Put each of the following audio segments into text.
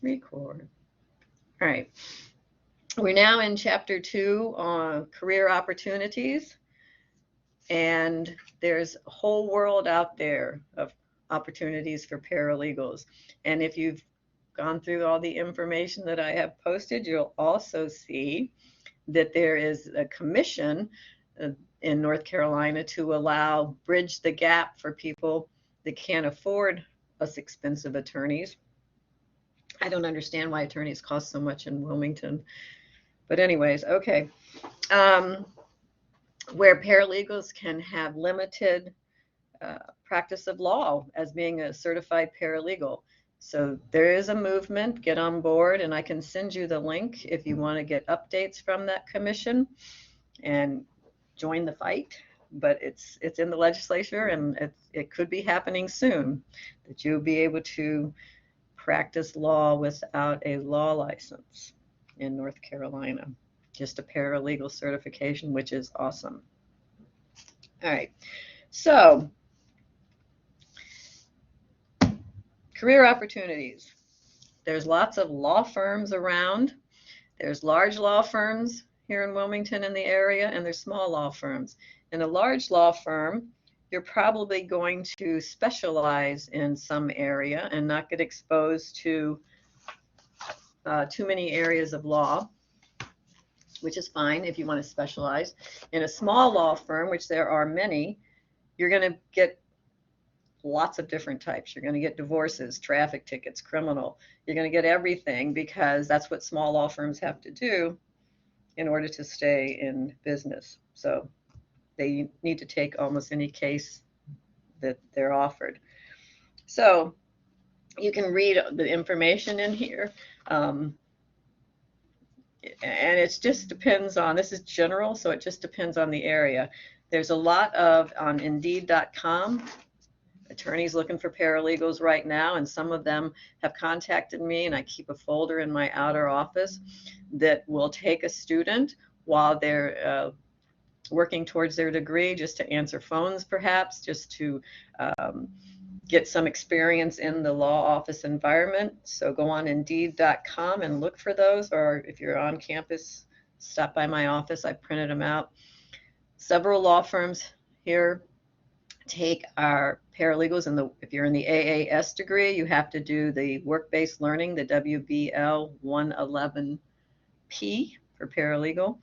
Record. All right. We're now in Chapter 2 on career opportunities. And there's a whole world out there of opportunities for paralegals. And if you've gone through all the information that I have posted, you'll also see that there is a commission in North Carolina to allow bridge the gap for people that can't afford us expensive attorneys. I don't understand why attorneys cost so much in Wilmington. But anyways, okay. Where paralegals can have limited practice of law as being a certified paralegal. So there is a movement, get on board, and I can send you the link if you want to get updates from that commission and join the fight. But it's in the legislature, and it could be happening soon, that you'll be able to practice law without a law license in North Carolina. Just a paralegal certification, which is awesome. All right, so career opportunities. There's lots of law firms around. There's large law firms here in Wilmington in the area, and there's small law firms. In a large law firm, you're probably going to specialize in some area and not get exposed to too many areas of law, which is fine if you want to specialize. In a small law firm, which there are many, you're going to get lots of different types. You're going to get divorces, traffic tickets, criminal. You're going to get everything because that's what small law firms have to do in order to stay in business. So they need to take almost any case that they're offered. So you can read the information in here. And it just depends on, this is general, so it just depends on the area. There's a lot of, on Indeed.com, attorneys looking for paralegals right now, and some of them have contacted me, and I keep a folder in my outer office that will take a student while they're working towards their degree, just to answer phones perhaps, just to get some experience in the law office environment. So go on Indeed.com and look for those, or if you're on campus, stop by my office. I printed them out. Several law firms here take our paralegals, and if you're in the AAS degree, you have to do the work-based learning, the WBL 111P for paralegal.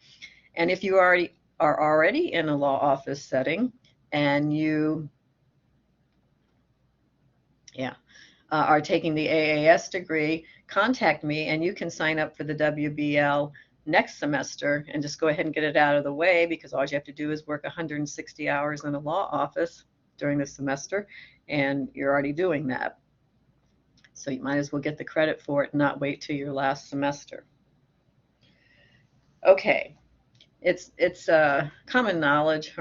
And if you are already in a law office setting and you are taking the AAS degree, contact me and you can sign up for the WBL next semester and just go ahead and get it out of the way, because all you have to do is work 160 hours in a law office during the semester, and you're already doing that. So you might as well get the credit for it and not wait till your last semester. Okay, it's common knowledge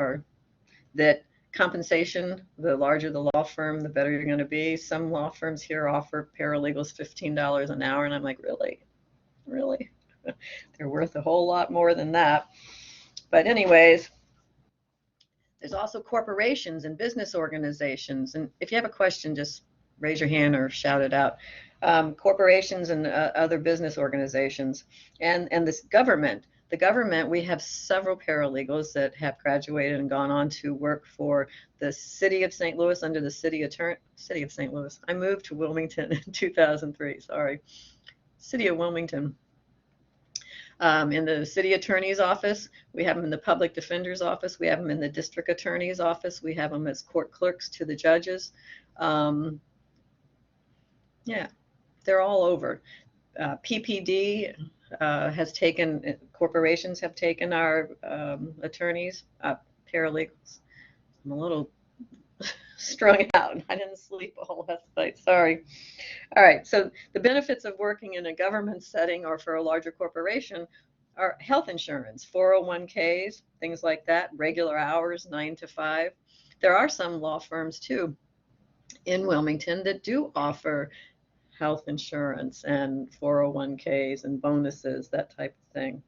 that compensation, the larger the law firm, the better you're going to be. Some law firms here offer paralegals $15 an hour, and I'm like, really? They're worth a whole lot more than that. But anyways, there's also corporations and business organizations, and if you have a question, just raise your hand or shout it out. Corporations and other business organizations, and this government. The government, we have several paralegals that have graduated and gone on to work for the city of St. Louis under the city of St. Louis. I moved to Wilmington in 2003, sorry. City of Wilmington. In the city attorney's office, we have them in the public defender's office, we have them in the district attorney's office, we have them as court clerks to the judges. Yeah, they're all over. PPD has taken, corporations have taken our attorneys, paralegals. I'm a little strung out. I didn't sleep all last night, sorry. All right, so the benefits of working in a government setting or for a larger corporation are health insurance, 401ks, things like that, regular hours, 9 to 5. There are some law firms too in Wilmington that do offer health insurance and 401ks and bonuses, that type of thing.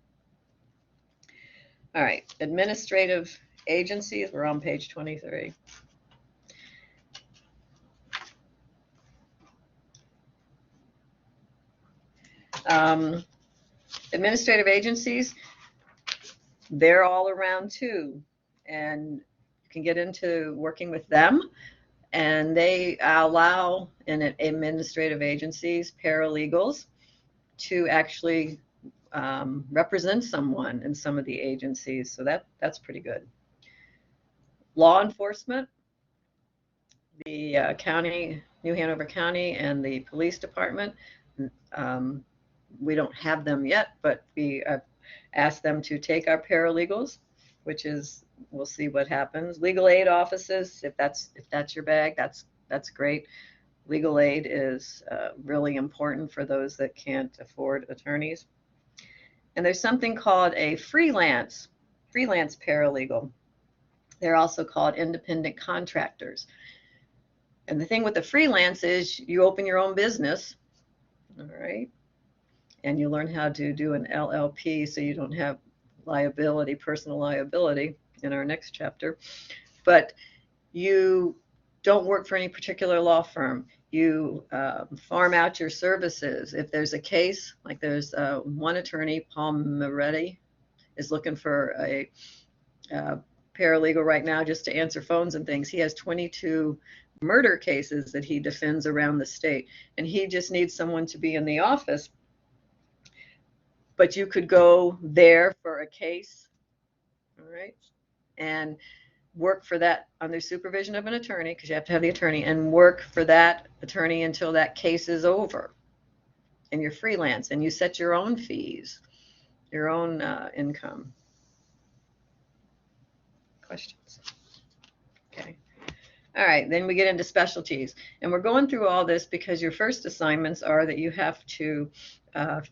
All right, administrative agencies, we're on page 23. Administrative agencies, they're all around too, and you can get into working with them, and they allow in administrative agencies paralegals to actually represent someone in some of the agencies, so that's pretty good. Law enforcement, the county, New Hanover County, and the police department. We don't have them yet, but we asked them to take our paralegals, which is, we'll see what happens. Legal aid offices, if that's your bag, that's great. Legal aid is really important for those that can't afford attorneys. And there's something called a freelance paralegal. They're also called independent contractors. And the thing with the freelance is you open your own business, all right? And you learn how to do an LLP so you don't have liability, personal liability in our next chapter. But you don't work for any particular law firm. You farm out your services. If there's a case, like there's one attorney, Paul Moretti, is looking for a paralegal right now just to answer phones and things. He has 22 murder cases that he defends around the state, and he just needs someone to be in the office. But you could go there for a case, all right, and work for that under supervision of an attorney, because you have to have the attorney, and work for that attorney until that case is over. And you're freelance, and you set your own fees, your own income. Questions? Okay. All right, then we get into specialties. And we're going through all this because your first assignments are that you have to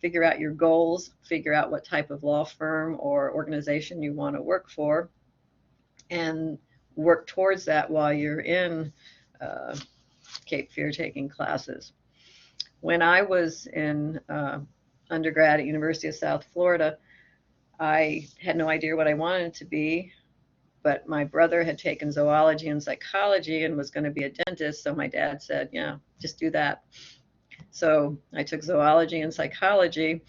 figure out your goals, figure out what type of law firm or organization you want to work for, and work towards that while you're in Cape Fear taking classes. When I was in undergrad at University of South Florida, I had no idea what I wanted to be, but my brother had taken zoology and psychology and was going to be a dentist, so my dad said, yeah, just do that. So I took zoology and psychology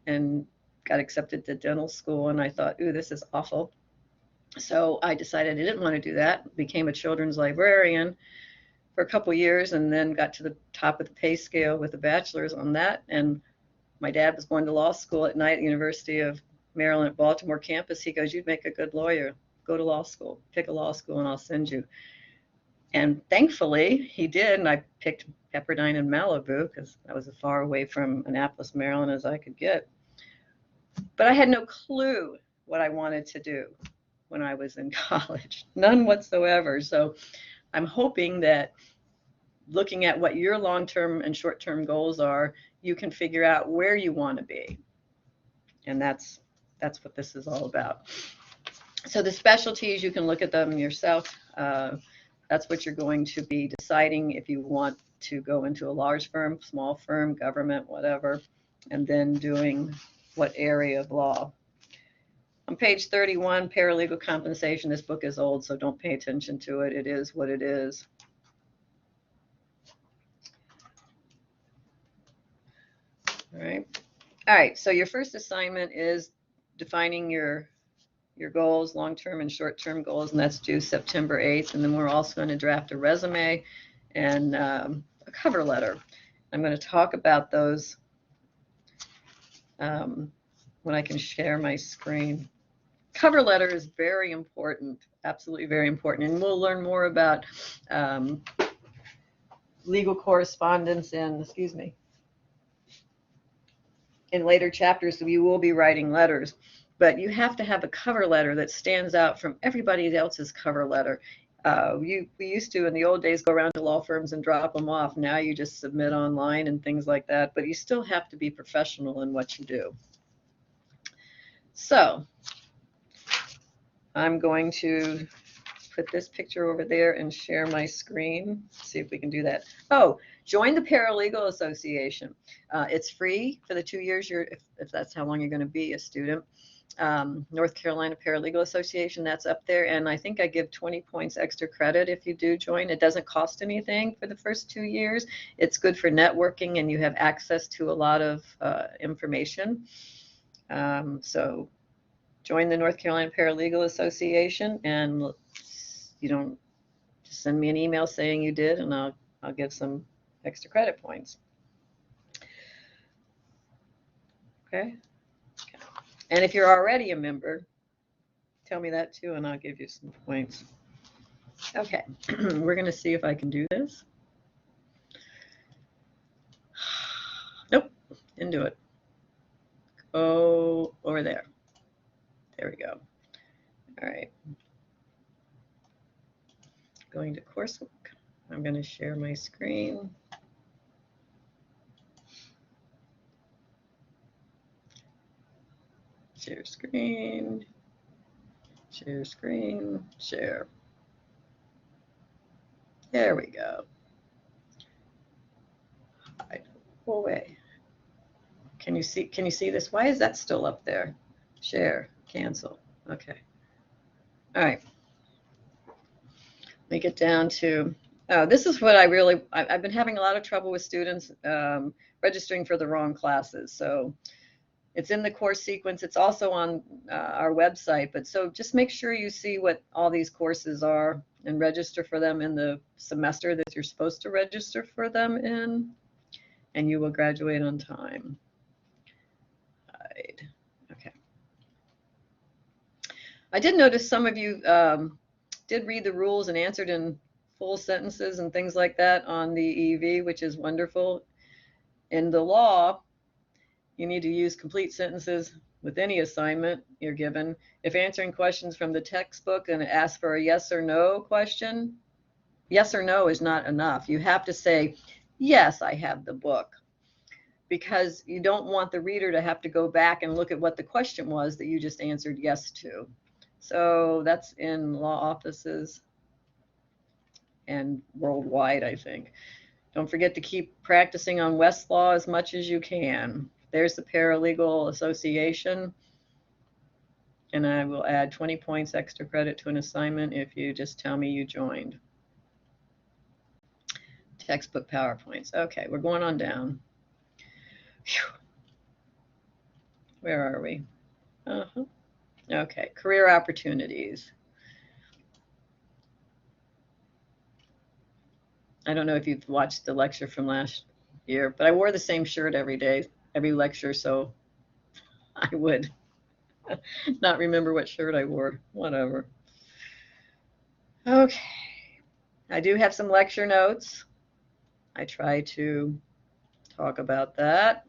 and got accepted to dental school, and I thought, ooh, this is awful. So I decided I didn't want to do that, became a children's librarian for a couple years, and then got to the top of the pay scale with a bachelor's on that. And my dad was going to law school at night at the University of Maryland at Baltimore campus. He goes, you'd make a good lawyer. Go to law school, pick a law school, and I'll send you. And thankfully, he did, and I picked Pepperdine and Malibu because I was as far away from Annapolis, Maryland as I could get. But I had no clue what I wanted to do when I was in college, none whatsoever. So I'm hoping that looking at what your long-term and short-term goals are, you can figure out where you want to be. And that's what this is all about. So the specialties, you can look at them yourself. That's what you're going to be deciding if you want to go into a large firm, small firm, government, whatever, and then doing what area of law. On page 31, paralegal compensation. This book is old, so don't pay attention to it. It is what it is. All right, so your first assignment is defining your goals, long-term and short-term goals, and that's due September 8th. And then we're also going to draft a resume and a cover letter. I'm going to talk about those when I can share my screen. Cover letter is very important, absolutely very important. And we'll learn more about legal correspondence in later chapters. So you will be writing letters. But you have to have a cover letter that stands out from everybody else's cover letter. We used to, in the old days, go around to law firms and drop them off. Now you just submit online and things like that, but you still have to be professional in what you do. So I'm going to put this picture over there and share my screen. See if we can do that. Oh, Join the Paralegal Association. It's free for the 2 years if that's how long you're going to be a student. North Carolina Paralegal Association, that's up there, and I think I give 20 points extra credit if you do join. It doesn't cost anything for the first 2 years. It's good for networking, and you have access to a lot of information. So join the North Carolina Paralegal Association, and you don't just send me an email saying you did, and I'll give some extra credit points. Okay. And if you're already a member, tell me that too, and I'll give you some points. Okay, we're going to see if I can do this. Nope, didn't do it. Go over there. There we go. All right. Going to coursework. I'm going to share my screen. Share screen. Share screen. Share. There we go. Hide. Go away. Can you see this? Why is that still up there? Share. Cancel. Okay. All right. Let me get down to, this is what I've been having a lot of trouble with students registering for the wrong classes. So it's in the course sequence. It's also on our website. But so just make sure you see what all these courses are and register for them in the semester that you're supposed to register for them in, and you will graduate on time. Hide. Okay. I did notice some of you did read the rules and answered in full sentences and things like that on the EV, which is wonderful. In the law, you need to use complete sentences with any assignment you're given. If answering questions from the textbook and it asks for a yes or no question, yes or no is not enough. You have to say, yes, I have the book, because you don't want the reader to have to go back and look at what the question was that you just answered yes to. So that's in law offices and worldwide, I think. Don't forget to keep practicing on Westlaw as much as you can. There's the Paralegal Association, and I will add 20 points extra credit to an assignment if you just tell me you joined. Textbook PowerPoints. Okay, we're going on down. Whew. Where are we? Okay, career opportunities. I don't know if you've watched the lecture from last year, but I wore the same shirt every day, every lecture, so I would not remember what shirt I wore. Whatever. Okay. I do have some lecture notes. I try to talk about that.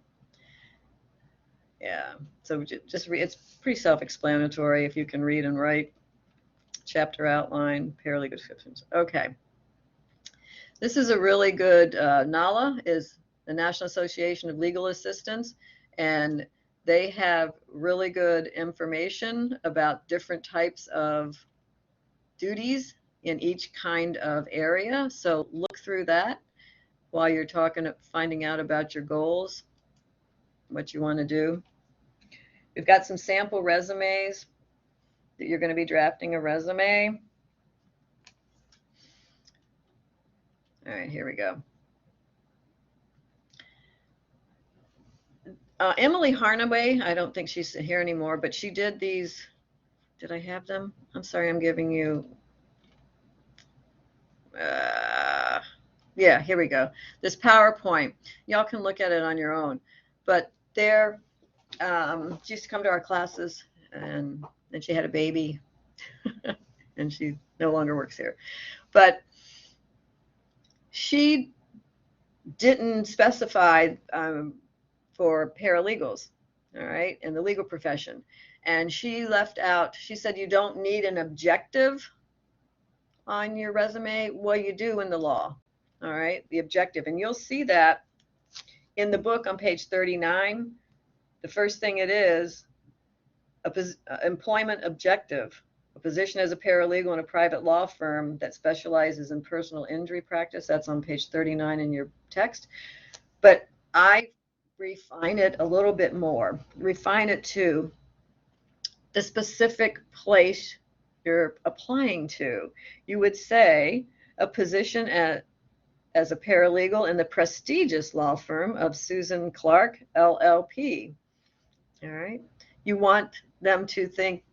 Yeah, so just read. It's pretty self-explanatory if you can read and write. Chapter outline, paralegal descriptions. Okay. This is a really good, NALA is the National Association of Legal Assistants, and they have really good information about different types of duties in each kind of area. So look through that while you're finding out about your goals, what you want to do. We've got some sample resumes that you're going to be drafting a resume. All right, here we go. Emily Harnaway, I don't think she's here anymore, but she did these. Did I have them? I'm sorry, I'm giving you. Yeah, here we go. This PowerPoint. Y'all can look at it on your own. But there, she used to come to our classes, and then she had a baby, and she no longer works here. But she didn't specify for paralegals, all right, in the legal profession. And she left out, she said you don't need an objective on your resume. Well, you do in the law, all right, the objective. And you'll see that in the book on page 39. The first thing it is, employment objective, a position as a paralegal in a private law firm that specializes in personal injury practice. That's on page 39 in your text. But I refine it a little bit more. Refine it to the specific place you're applying to. You would say a position as a paralegal in the prestigious law firm of Susan Clark, LLP. All right. You want them to think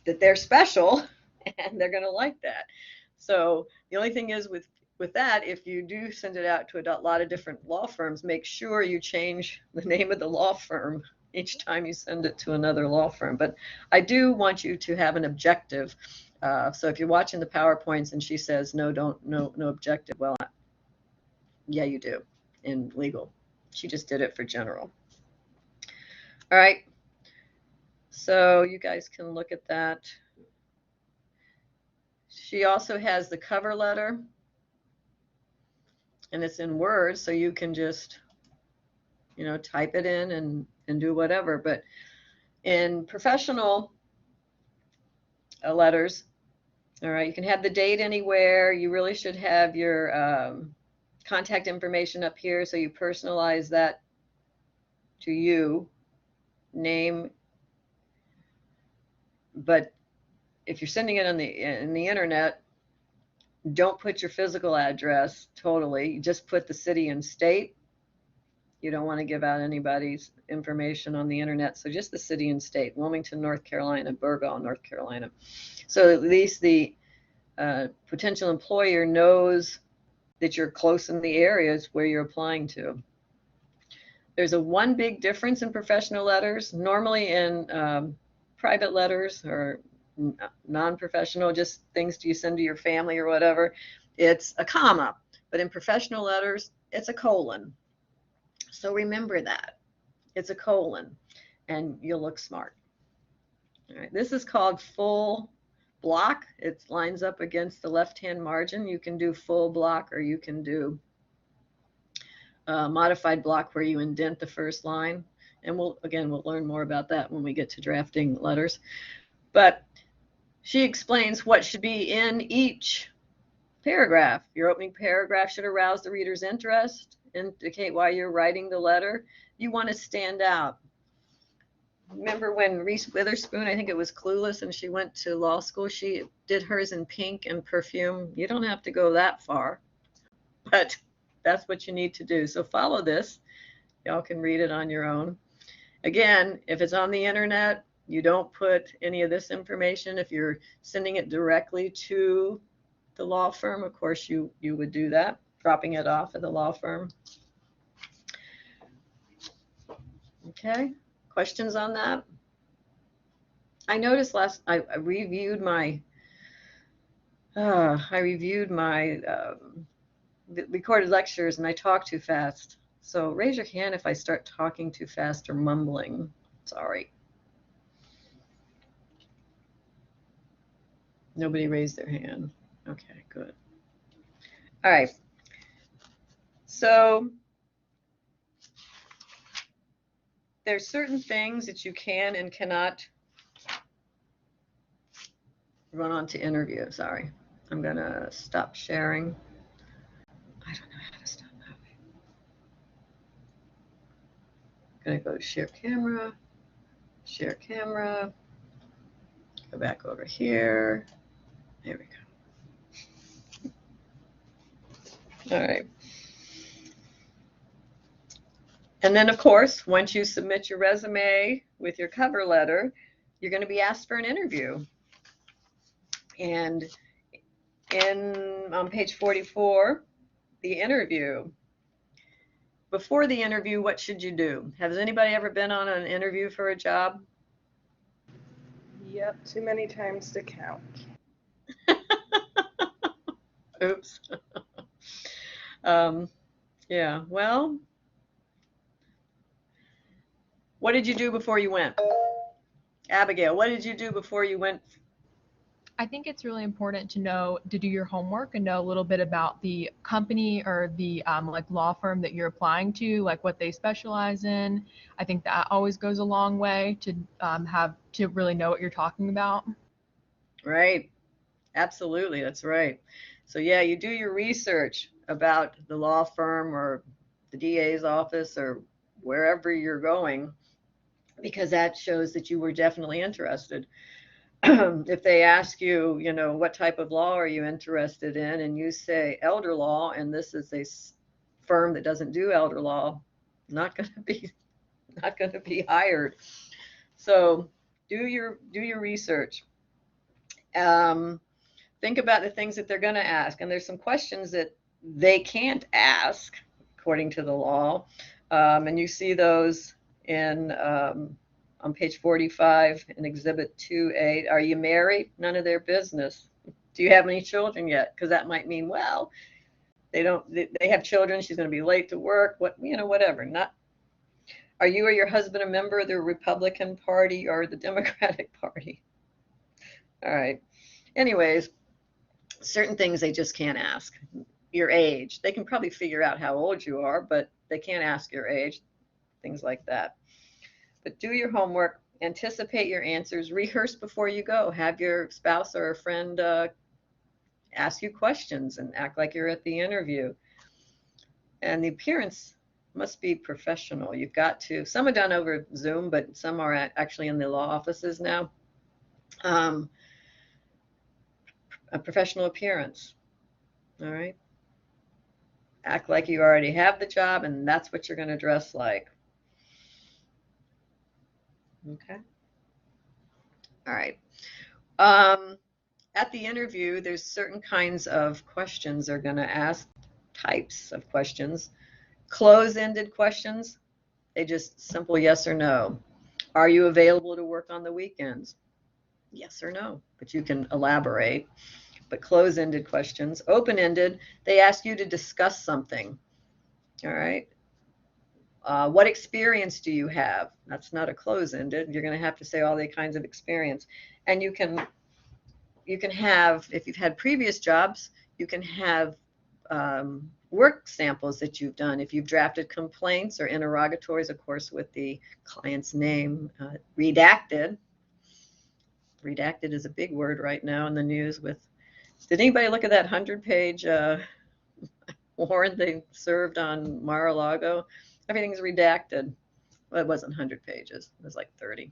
that they're special and they're going to like that. So the only thing is with that, if you do send it out to a lot of different law firms, make sure you change the name of the law firm each time you send it to another law firm. But I do want you to have an objective. So if you're watching the PowerPoints and she says, no objective, well, yeah, you do in legal. She just did it for general. All right. So you guys can look at that. She also has the cover letter, and it's in Word, so you can just, type it in and do whatever. But in professional letters, all right, you can have the date anywhere. You really should have your contact information up here, so you personalize that to you, name. But if you're sending it on in the internet, don't put your physical address totally. Just put the city and state. You don't want to give out anybody's information on the internet. So just the city and state, Wilmington, North Carolina, Burgaw, North Carolina. So at least the potential employer knows that you're close in the areas where you're applying to. There's one big difference in professional letters. Normally in private letters or non-professional, just things you send to your family or whatever, it's a comma. But in professional letters, it's a colon. So remember that. It's a colon, and you'll look smart. All right, this is called full block. It lines up against the left-hand margin. You can do full block, or you can do modified block where you indent the first line. And we'll learn more about that when we get to drafting letters. But she explains what should be in each paragraph. Your opening paragraph should arouse the reader's interest, indicate why you're writing the letter. You want to stand out. Remember when Reese Witherspoon, I think it was Clueless, and she went to law school, she did hers in pink and perfume. You don't have to go that far, but that's what you need to do. So follow this. Y'all can read it on your own. Again, if it's on the internet, you don't put any of this information. If you're sending it directly to the law firm, of course you would do that, dropping it off at the law firm. Okay, questions on that? I noticed I reviewed my recorded lectures and I talk too fast. So raise your hand if I start talking too fast or mumbling. Sorry. Nobody raised their hand. Okay, good. All right. So there's certain things that you can and cannot run on to interview. Sorry. I'm going to stop sharing. I don't know how to stop that. I'm going to go to share camera, go back over here. There we go. All right. And then, of course, once you submit your resume with your cover letter, you're going to be asked for an interview. And on page 44, the interview. Before the interview, what should you do? Has anybody ever been on an interview for a job? Yep, too many times to count. Oops. Yeah, well, what did you do before you went? Abigail, what did you do before you went? I think it's really important to do your homework and know a little bit about the company or the like law firm that you're applying to, like what they specialize in. I think that always goes a long way to really know what you're talking about. Right. Absolutely. That's right. So yeah, you do your research about the law firm or the DA's office or wherever you're going, because that shows that you were definitely interested. If they ask you, what type of law are you interested in, and you say elder law, and this is a firm that doesn't do elder law, not going to be not going to be hired. So do your research. Um, think about the things that they're going to ask, and there's some questions that they can't ask according to the law, and you see those in on page 45 in Exhibit 2A. Are you married? None of their business. Do you have any children yet? Because that might mean, well, they don't. They have children. She's going to be late to work. Whatever. Not. Are you or your husband a member of the Republican Party or the Democratic Party? All right. Anyways, certain things they just can't ask. Your age. They can probably figure out how old you are, but they can't ask your age. Things like that. But do your homework, anticipate your answers, rehearse before you go. Have your spouse or a friend ask you questions and act like you're at the interview. And the appearance must be professional. You've got to, some are done over Zoom, but some are actually in the law offices now. A professional appearance. All right. Act like you already have the job, and that's what you're going to dress like. Okay. All right. At the interview, there's certain kinds of questions they're going to ask, types of questions. Close-ended questions, they just simple yes or no. Are you available to work on the weekends? Yes or no, but you can elaborate. But close-ended questions. Open-ended, they ask you to discuss something. All right. What experience do you have? That's not a close-ended. You're going to have to say all the kinds of experience. And you can have, if you've had previous jobs, you can have work samples that you've done. If you've drafted complaints or interrogatories, of course, with the client's name redacted. Redacted is a big word right now in the news. Did anybody look at that 100-page warrant they served on Mar-a-Lago? Everything's redacted. Well, it wasn't 100 pages. It was like 30.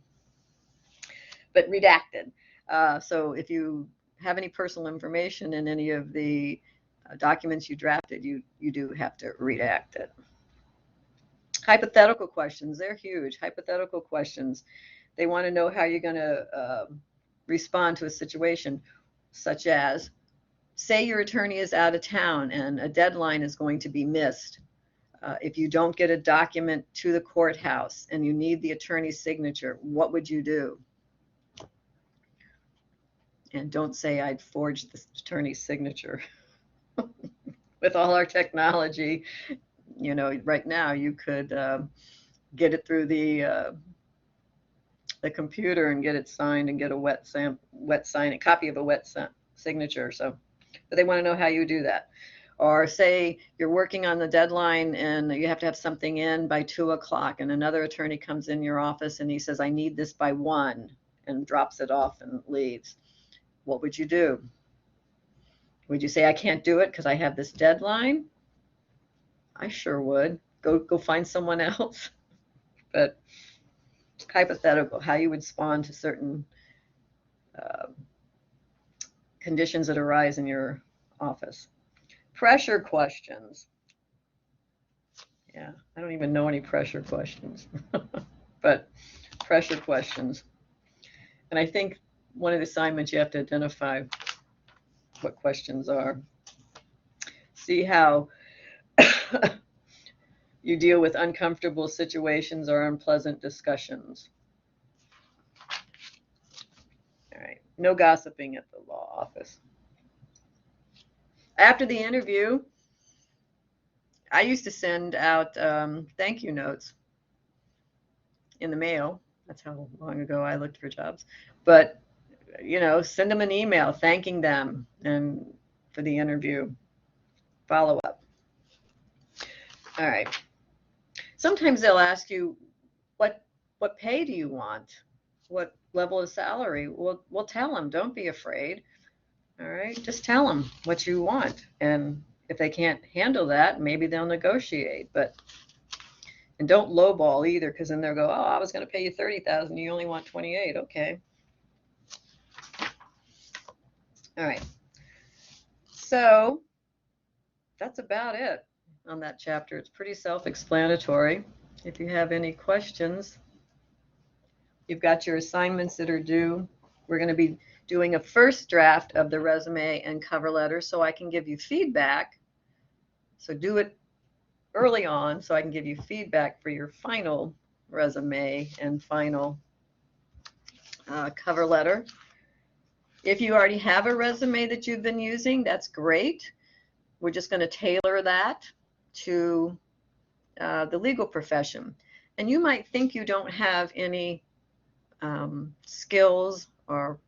But redacted. So if you have any personal information in any of the documents you drafted, you do have to redact it. Hypothetical questions, they're huge. Hypothetical questions. They want to know how you're going to respond to a situation, such as, say your attorney is out of town and a deadline is going to be missed. If you don't get a document to the courthouse and you need the attorney's signature, what would you do? And don't say I'd forged the attorney's signature. With all our technology, right now you could get it through the computer and get it signed and get a wet sign, a copy of a wet signature. So, but they want to know how you do that. Or say you're working on the deadline and you have to have something in by 2:00, and another attorney comes in your office and he says, I need this by 1, and drops it off and leaves. What would you do? Would you say, I can't do it because I have this deadline? I sure would. Go find someone else. But hypothetical, how you would respond to certain conditions that arise in your office. Pressure questions. Yeah, I don't even know any pressure questions. But pressure questions. And I think one of the assignments you have to identify what questions are. See how you deal with uncomfortable situations or unpleasant discussions. All right, no gossiping at the law office. After the interview, I used to send out thank you notes in the mail. That's how long ago I looked for jobs. But, send them an email thanking them and for the interview. Follow up. All right. Sometimes they'll ask you, what pay do you want? What level of salary, we'll tell them, don't be afraid. All right, just tell them what you want. And if they can't handle that, maybe they'll negotiate. And don't lowball either, because then they'll go, oh, I was going to pay you 30,000, you only want 28. Okay. All right. So that's about it on that chapter. It's pretty self-explanatory. If you have any questions, you've got your assignments that are due. We're going to be doing a first draft of the resume and cover letter so I can give you feedback. So do it early on so I can give you feedback for your final resume and final cover letter. If you already have a resume that you've been using, that's great. We're just going to tailor that to the legal profession. And you might think you don't have any skills or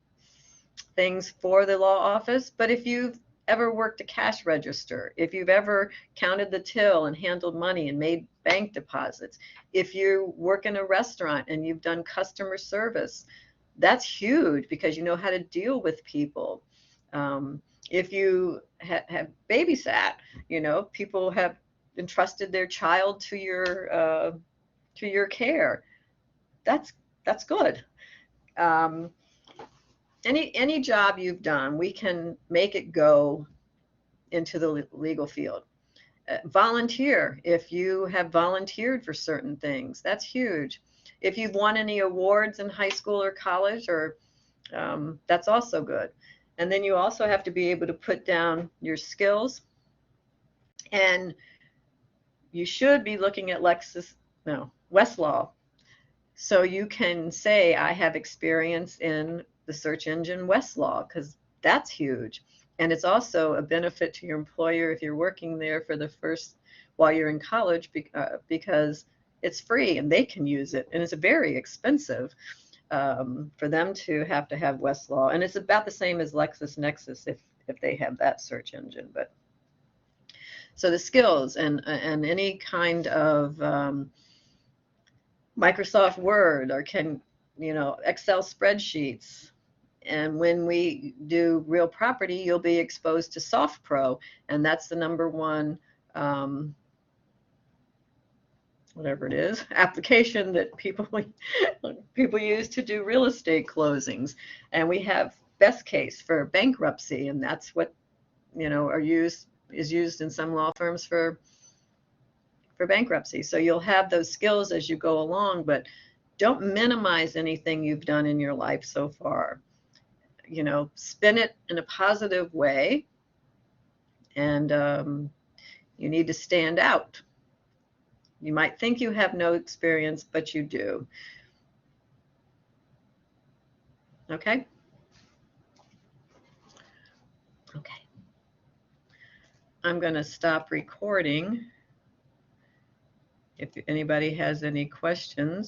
things for the law office, but if you've ever worked a cash register, if you've ever counted the till and handled money and made bank deposits, if you work in a restaurant and you've done customer service, that's huge because you know how to deal with people. If you have babysat, you know, people have entrusted their child to your care. That's good. Any job you've done, we can make it go into the legal field. Volunteer, if you have volunteered for certain things, that's huge. If you've won any awards in high school or college, or that's also good. And then you also have to be able to put down your skills. And you should be looking at Westlaw. So you can say, I have experience in the search engine Westlaw, because that's huge. And it's also a benefit to your employer if you're working there for the first, while you're in college, because it's free and they can use it. And it's very expensive for them to have Westlaw. And it's about the same as LexisNexis if they have that search engine. But so the skills and any kind of Microsoft Word or Excel spreadsheets. And when we do real property, you'll be exposed to SoftPro, and that's the number one, whatever it is, application that people use to do real estate closings. And we have Best Case for bankruptcy, and that's what is used in some law firms for bankruptcy. So you'll have those skills as you go along, but don't minimize anything you've done in your life so far. Spin it in a positive way, and you need to stand out. You might think you have no experience, but you do. Okay? Okay. I'm going to stop recording. If anybody has any questions.